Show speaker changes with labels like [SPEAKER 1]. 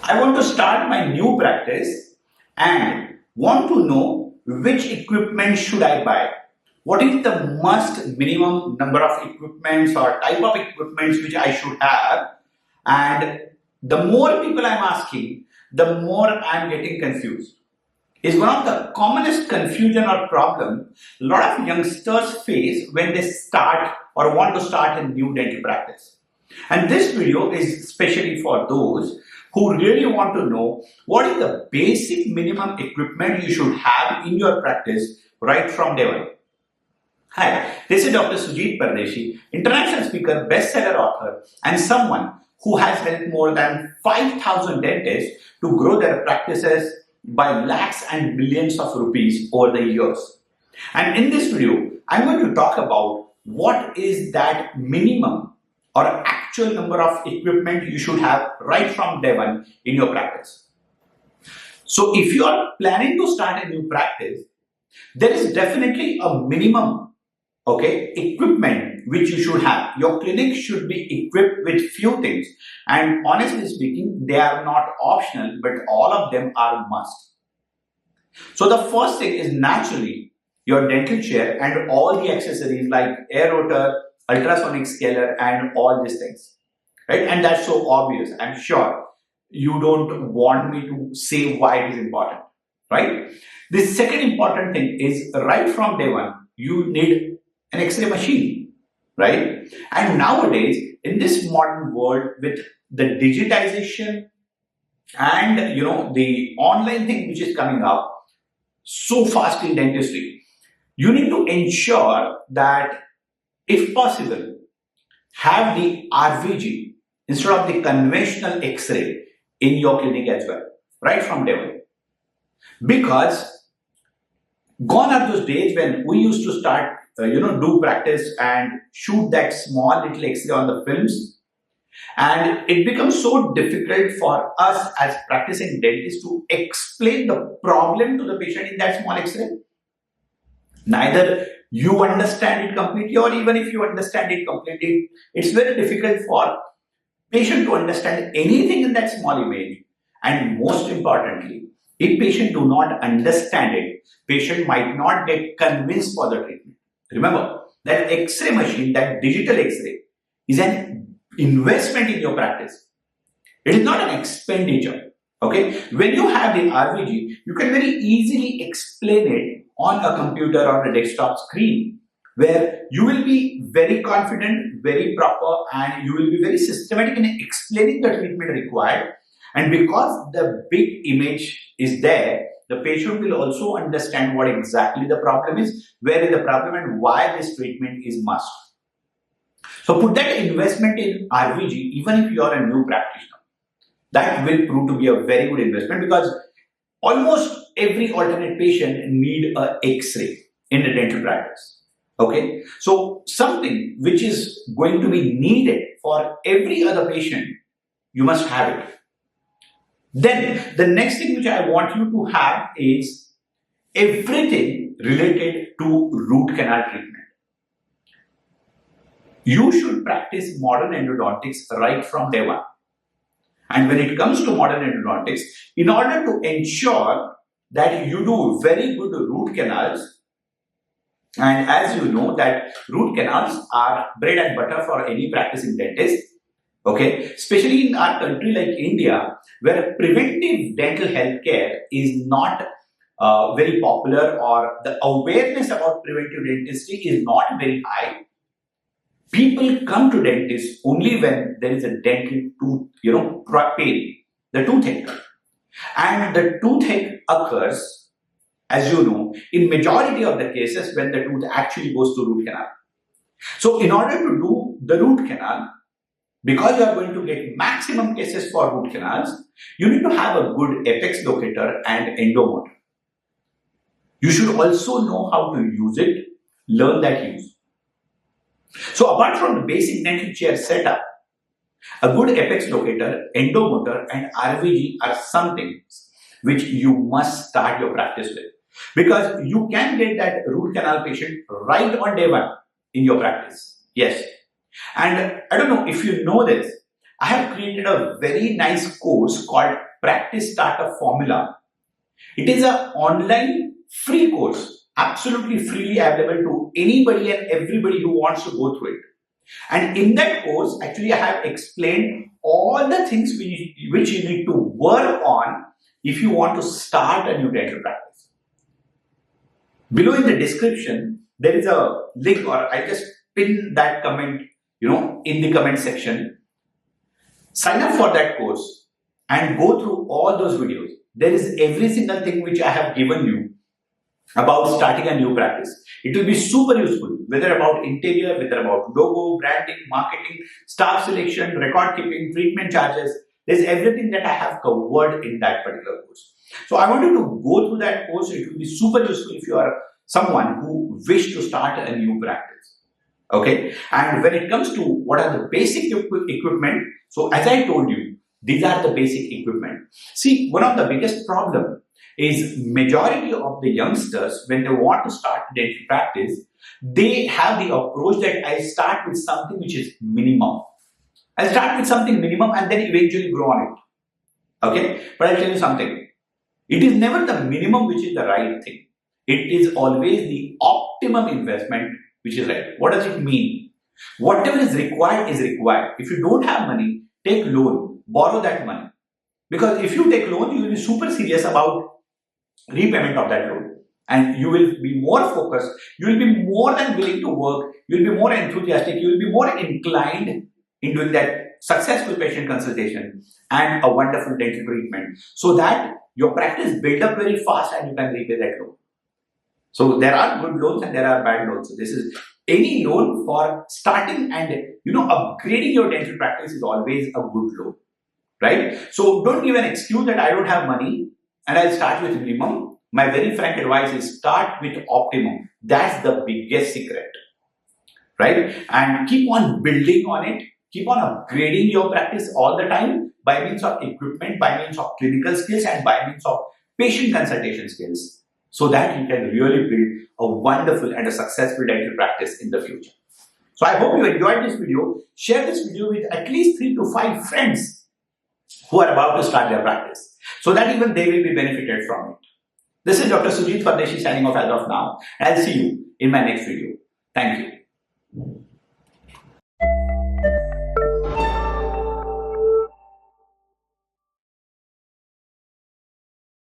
[SPEAKER 1] I want to start my new practice and want to know which equipment should I buy. What is the must minimum number of equipments or type of equipments which I should have? And the more people I'm asking, the more I'm getting confused. Is one of the commonest confusion or problem a lot of youngsters face when they start or want to start a new dental practice. And this video is especially for those who really want to know what is the basic minimum equipment you should have in your practice right from day one. Hi, this is Dr. Sujit Pardeshi, international speaker, bestseller author, and someone who has helped more than 5,000 dentists to grow their practices by lakhs and millions of rupees over the years. And in this video, I'm going to talk about what is that minimum or actual number of equipment you should have right from day one in your practice. So if you are planning to start a new practice, there is definitely a minimum equipment which you should have. Your clinic should be equipped with few things, and honestly speaking, they are not optional, but all of them are must. So the first thing is naturally your dental chair and all the accessories like air rotor, ultrasonic scaler, and all these things, right? And that's so obvious. I'm sure you don't want me to say why it is important, right? The second important thing is right from day one, you need an X-ray machine, right? And nowadays, in this modern world with the digitization and the online thing which is coming up so fast in dentistry, you need to ensure that if possible, have the RVG instead of the conventional X-ray in your clinic as well, right from day one. Because gone are those days when we used to start do practice and shoot that small little X-ray on the films, and it becomes so difficult for us as practicing dentists to explain the problem to the patient in that small X-ray. Neither you understand it completely, or even if you understand it completely, it's very difficult for patient to understand anything in that small image. And most importantly, if patient do not understand it, patient might not get convinced for the treatment. Remember, that X-ray machine, that digital X-ray, is an investment in your practice. It is not an expenditure. Okay? When you have the RVG, you can very easily explain it on a computer or a desktop screen, where you will be very confident, very proper, and you will be very systematic in explaining the treatment required. And because the big image is there, the patient will also understand what exactly the problem is, where is the problem, and why this treatment is must. So put that investment in RVG, even if you are a new practitioner. That will prove to be a very good investment, because almost every alternate patient need a X-ray in the dental practice. Okay, so something which is going to be needed for every other patient, you must have it. Then the next thing which I want you to have is everything related to root canal treatment. You should practice modern endodontics right from day one. And when it comes to modern endodontics, in order to ensure that you do very good root canals, and as you know that root canals are bread and butter for any practicing dentist, okay, especially in our country like India, where preventive dental health care is not very popular, or the awareness about preventive dentistry is not very high. People come to dentists only when there is a dental tooth, pain, the toothache. And the toothache occurs, as you know, in majority of the cases when the tooth actually goes to root canal. So in order to do the root canal, because you are going to get maximum cases for root canals, you need to have a good apex locator and endomotor. You should also know how to use it, learn that use. So apart from the basic dental chair setup, a good apex locator, endomotor, and RVG are some things which you must start your practice with. Because you can get that root canal patient right on day one in your practice. Yes. And I don't know if you know this, I have created a very nice course called Practice Starter Formula. It is an online free course, absolutely freely available to anybody and everybody who wants to go through it. And in that course, actually, I have explained all the things which you need to work on if you want to start a new dental practice. Below in the description, there is a link, or I just pin that comment, in the comment section. Sign up for that course and go through all those videos. There is every single thing which I have given you about starting a new practice. It will be super useful, whether about interior, whether about logo, branding, marketing, staff selection, record keeping, treatment charges. There's everything that I have covered in that particular course. So I want you to go through that course. It will be super useful if you are someone who wish to start a new practice. Okay. And when it comes to what are the basic equipment, so as I told you, these are the basic equipment. See, one of the biggest problem is majority of the youngsters, when they want to start dental practice, they have the approach that I start with something which is minimum. I'll start with something minimum and then eventually grow on it. Okay? But I'll tell you something. It is never the minimum which is the right thing. It is always the optimum investment which is right. What does it mean? Whatever is required is required. If you don't have money, take loan, borrow that money. Because if you take loan, you will be super serious about repayment of that loan. And you will be more focused, you will be more than willing to work, you will be more enthusiastic, you will be more inclined in doing that successful patient consultation and a wonderful dental treatment, so that your practice build up very fast and you can repay that loan. So there are good loans and there are bad loans. So this is any loan for starting and upgrading your dental practice is always a good loan, right? So don't give an excuse that I don't have money and I'll start with minimum. My very frank advice is start with optimum. That's the biggest secret, right? And keep on building on it. Keep on upgrading your practice all the time by means of equipment, by means of clinical skills, and by means of patient consultation skills, so that you can really build a wonderful and a successful dental practice in the future. So I hope you enjoyed this video. Share this video with at least 3 to 5 friends who are about to start their practice, so that even they will be benefited from it. This is Dr. Sujit Pardeshi signing off as of now. I'll see you in my next video. Thank you.